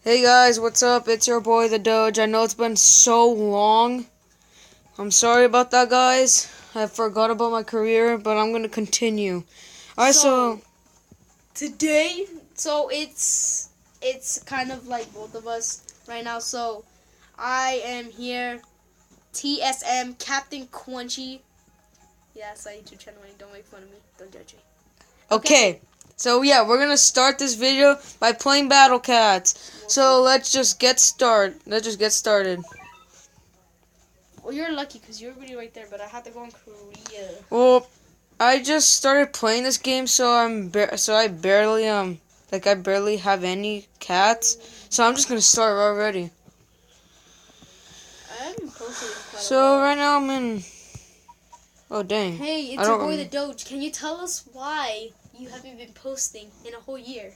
Hey guys, what's up? It's your boy the Doge. I know it's been so long. I'm sorry about that, guys. I forgot about my career, but I'm gonna continue. Alright, so Today, it's kind of like both of us right now. So I am here, TSM Captain Quenchy. Yeah, that's my YouTube channel. Don't make fun of me. Don't judge me. okay. So yeah, we're gonna start this video by playing Battle Cats. So let's just get started. Well, you're lucky because you're already right there, but I had to go in Korea. Well, I just started playing this game, so I barely I barely have any cats. So I'm just gonna start already. I haven't posted in quite a So while. right now I'm in. Oh dang! Hey, I it's your don't boy the Doge. Can you tell us why you haven't been posting in a whole year?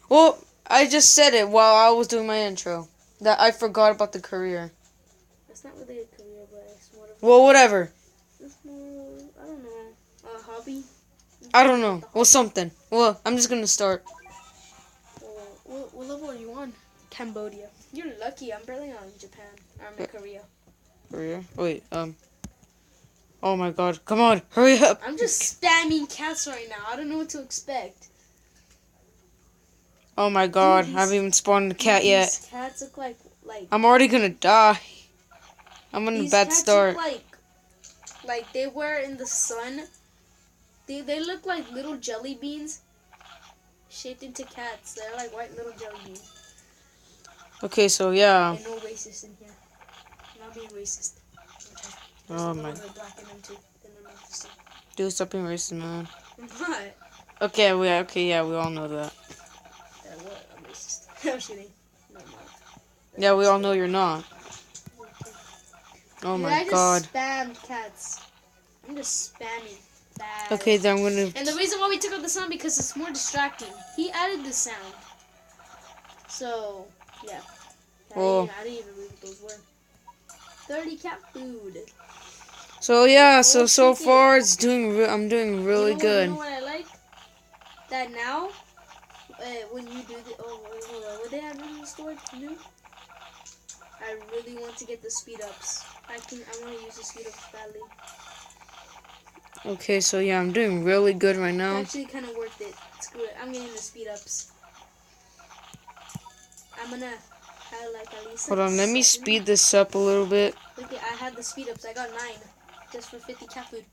Well, I just said it while I was doing my intro. That I forgot about the career. That's not really a career, but it's more of Well, whatever. it's more, I don't know, a hobby. I don't know. Well, something. Well, I'm just gonna start. What level are you on? Cambodia. You're lucky. I'm barely on Japan. I'm in Korea. Career? Wait, Oh my god. Come on. Hurry up. I'm just spamming cats right now. I don't know what to expect. Oh my god. Dude, I haven't even spawned a cat yet. These cats look like I'm already gonna die. I'm on a these bad cats start. look like they were in the sun. They look like little jelly beans shaped into cats. They're like white little jelly beans. Okay, so yeah. And no racist in here. I'm not being racist. Oh my. Black in them too. Then I'm not racist. Dude, stop being racist, man. I'm not. Okay, yeah, we all know that. What? I'm racist. I'm kidding. No, I'm not. Yeah, we all know you're not. Oh my god. I just spammed cats. I'm just spamming bad. Okay, then I'm gonna. And the reason why we took out the sound because it's more distracting. He added the sound. So, yeah. Oh. I didn't even read what those were. 30 cat food. So yeah, so far it's doing. I'm doing really good. You know what I like? That now, when you do the hold on, what they have in the store new? I really want to get the speed ups. I want to use the speed ups badly. Okay, so yeah, I'm doing really good right now. It's actually kind of worth it. Screw it. I'm getting the speed ups. I'm gonna have like at least. Hold on, let me speed this up a little bit. Look, I had the speed ups. I got 9 just for 50 cat food.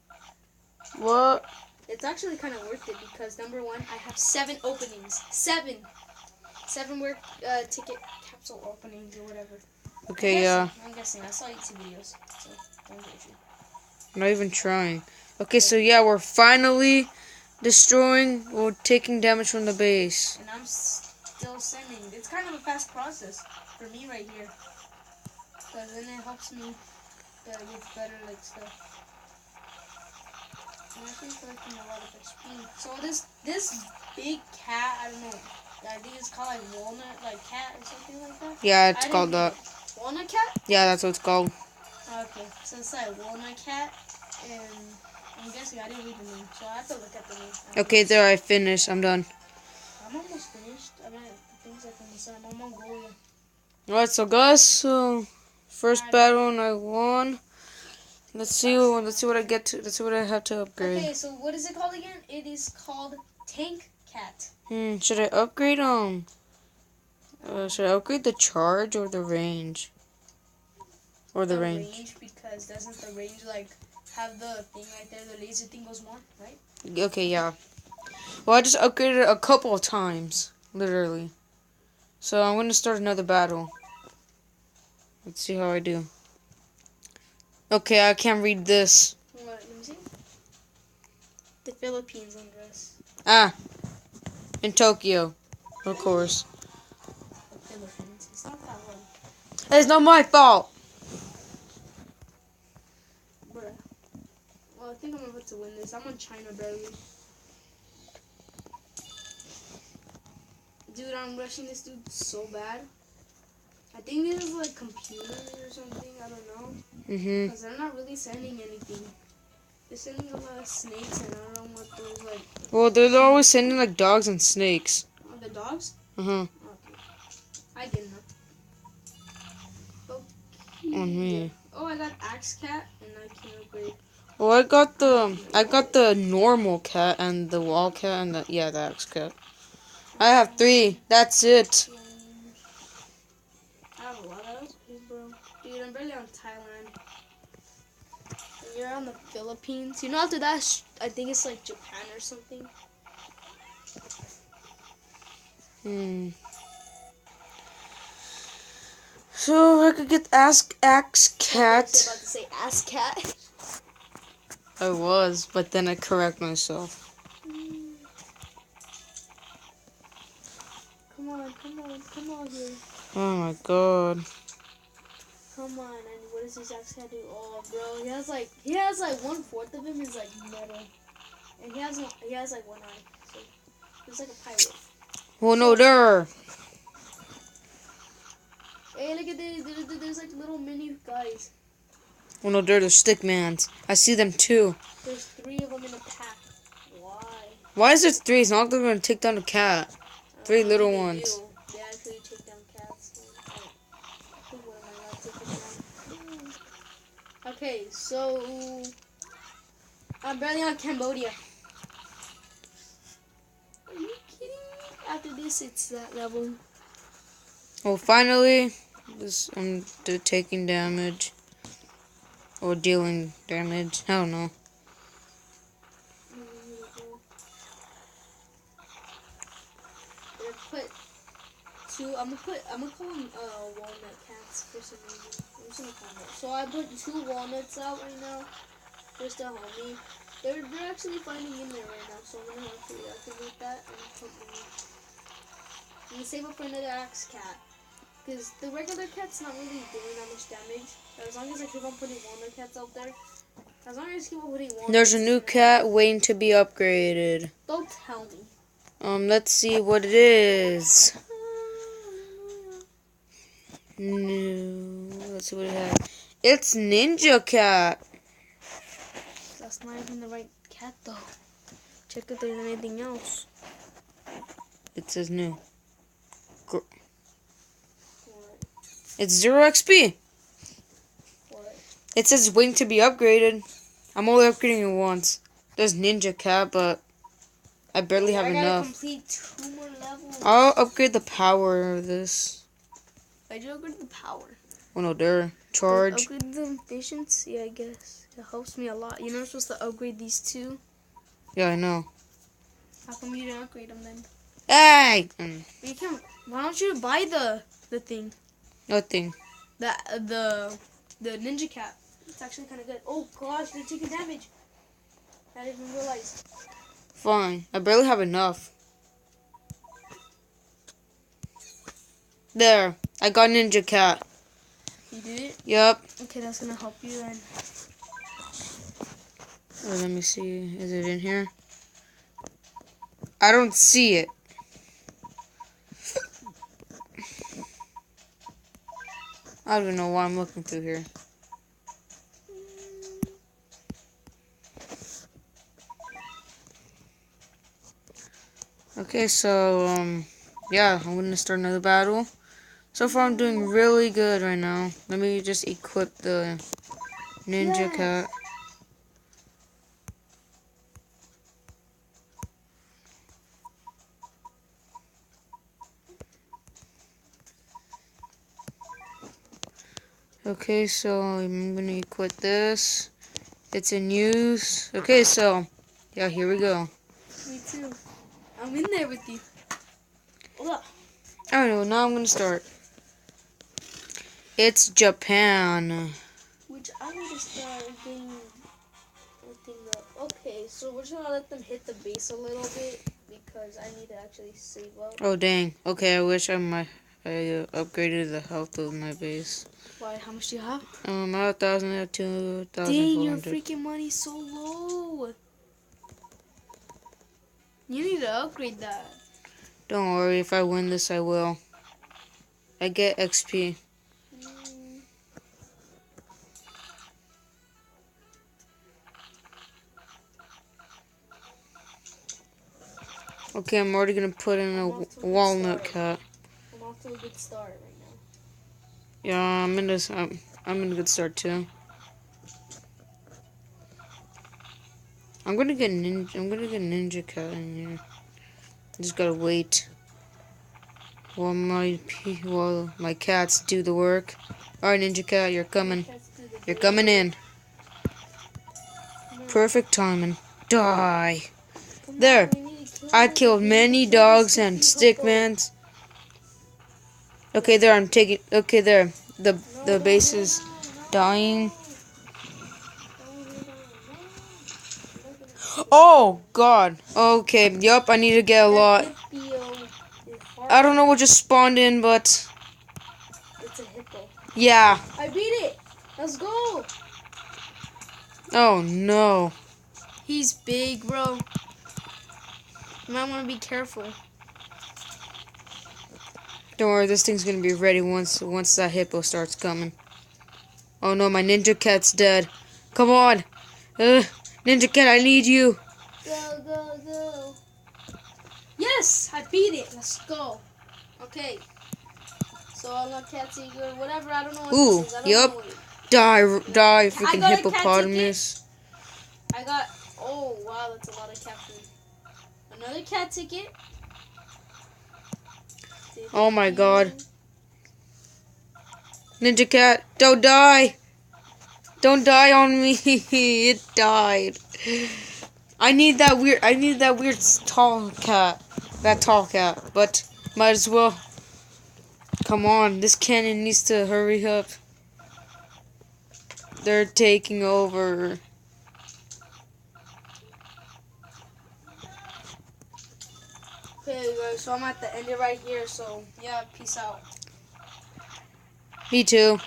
What? It's actually kind of worth it because number 1, I have 7 openings. 7 were ticket capsule openings or whatever. Okay, yeah. I'm guessing. I saw YouTube videos, so don't judge me. I'm not even trying. Okay, so yeah, we're finally destroying or taking damage from the base. And I'm still sending. It's kind of a fast process for me right here. Because then it helps me with better like stuff. I'm actually collecting a lot of XP. So this big cat, I don't know. I think it's called like walnut cat or something like that. Yeah, it's called that. Walnut cat? Yeah, that's what it's called. Okay, so it's like walnut cat, and I'm guessing I didn't read the name, so I have to look at the name. Okay, there, I finished. I'm done. I'm almost finished. I mean, things like on the side. I'm on Mongolia. Alright, so guys, so first battle and I won. Let's see what I get to. Let's see what I have to upgrade. Okay, so what is it called again? It is called Tank Cat. Should I upgrade should I upgrade the charge or the range? Or the range? Because doesn't the range have the thing right there? The laser thing goes more, right? Okay, yeah. Well, I just upgraded it a couple of times, literally. So I'm gonna start another battle. Let's see how I do. Okay, I can't read this. What? Let me see. The Philippines undress. Ah, in Tokyo, of course. The Philippines. It's not that one. It's not my fault. Bruh. Well, I think I'm about to win this. I'm on China barely. Dude, I'm rushing this dude so bad. I think this is like computers or something. I don't know. Because they're not really sending anything. They're sending a lot of snakes, and I don't know what those like. Well, they're always sending like dogs and snakes. Oh, the dogs? Okay. I get enough. Okay. On me. Oh, I got axe cat and I can upgrade. Well, I got the normal cat and the wall cat and the axe cat. I have 3. That's it. I have a lot of those, bro. Dude, I'm barely on Thailand. And you're on the Philippines. You know, after that, I think it's like Japan or something. So I could get axe I cat. was about to say ass cat. I was, but then I correct myself. Come on here. Oh my god. Come on, and what does this axe cat do? Oh, bro, he has like 1/4 of him is like metal, and he has like 1 eye. So he's like a pirate. Oh no, there. Hey, look at this. There's like little mini guys. Oh no, they're the stickmans. I see them too. There's 3 of them in a pack. Why? Why is there 3? It's not like they're gonna take down a cat. 3 little They ones. do. They actually take down cats. What am I not taking down? Okay, so I'm barely on Cambodia. Are you kidding me? After this, it's that level. Well, finally, I'm taking damage. Or dealing damage. I don't know. I'm gonna call them walnut cats for some reason. I'm just gonna call them that. So I put 2 walnuts out right now. They're still homey. They're actually finding in there right now, so I'm gonna have to reactivate that and put them in. I'm gonna save up for another axe cat. Because the regular cat's not really doing that much damage. But as long as I keep on putting walnut cats out there. As long as I keep on putting walnuts. There's a new cat waiting to be upgraded. Don't tell me. Let's see what it is. No, let's see what it has. It's Ninja Cat. That's not even the right cat though. Check if there's anything else. It says new. What? It's 0 XP. What? It says waiting to be upgraded. I'm only upgrading it once. There's Ninja Cat, but I barely have I gotta enough. complete 2 more levels. I'll upgrade the power of this. I just upgraded the power. Oh no, there. Charge. Upgrade the efficiency, I guess. It helps me a lot. You're not supposed to upgrade these 2. Yeah, I know. How come you didn't upgrade them then? Hey! But you can. Why don't you buy the thing? Nothing. The ninja cat. It's actually kind of good. Oh gosh, they're taking damage. I didn't even realize. Fine. I barely have enough. There. I got Ninja Cat. You did it? Yep. Okay, that's gonna help you then. Oh, let me see. Is it in here? I don't see it. I don't even know why I'm looking through here. Okay, so, yeah, I'm gonna start another battle. So far, I'm doing really good right now. Let me just equip the Ninja Cat. Okay, so I'm gonna equip this. It's in use. Okay, so, yeah, here we go. Me too. I'm in there with you. Hold up. Alright, well, now I'm gonna start. It's Japan. Which I need to start getting everything up. Okay, so we're just gonna let them hit the base a little bit because I need to actually save up. Oh, dang. Okay, I wish I upgraded the health of my base. Why? How much do you have? I have 1,000, I have 2,400. Dang, your freaking money's so low. You need to upgrade that. Don't worry, if I win this, I will. I get XP. Okay, I'm already gonna put in a walnut cat. I'm off to a good start right now. Yeah, I'm in a good start too. I'm gonna get ninja cat in here. Just gotta wait while my cats do the work. Alright, ninja cat, you're coming. Let's do the You're big- coming in. Come on, Perfect timing. Die. come There. on, we need to kill I this. killed We need to many kill this dogs and sticky hippo. stickmans. Okay, there. I'm taking. Okay, there. The No, the don't base go is down. No. dying. Don't go down. No. Look at it. Oh God. Okay. Yup. I need to get a lot. That hippio is hard. I don't know what just spawned in, but It's a hippo. yeah. I beat it. Let's go. Oh no. He's big, bro. You might want to be careful. Don't worry. This thing's gonna be ready once that hippo starts coming. Oh no, my ninja cat's dead. Come on. Ninja cat, I need you. Go, go, go. Yes, I beat it. Let's go. Okay. So I love cats eat good. Whatever. I don't know what Ooh, this is. I don't yup. know what Die, I freaking got a cat hippopotamus. I got. Oh wow, that's a lot of cat food. Another cat ticket. Oh my God. Ninja cat, don't die. Don't die on me. It died. I need that weird tall cat. That tall cat. But might as well. Come on, this cannon needs to hurry up. They're taking over. Okay, guys. So I'm at the end of right here. So yeah, peace out. Me too.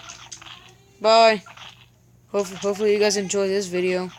Bye. Hopefully you guys enjoy this video.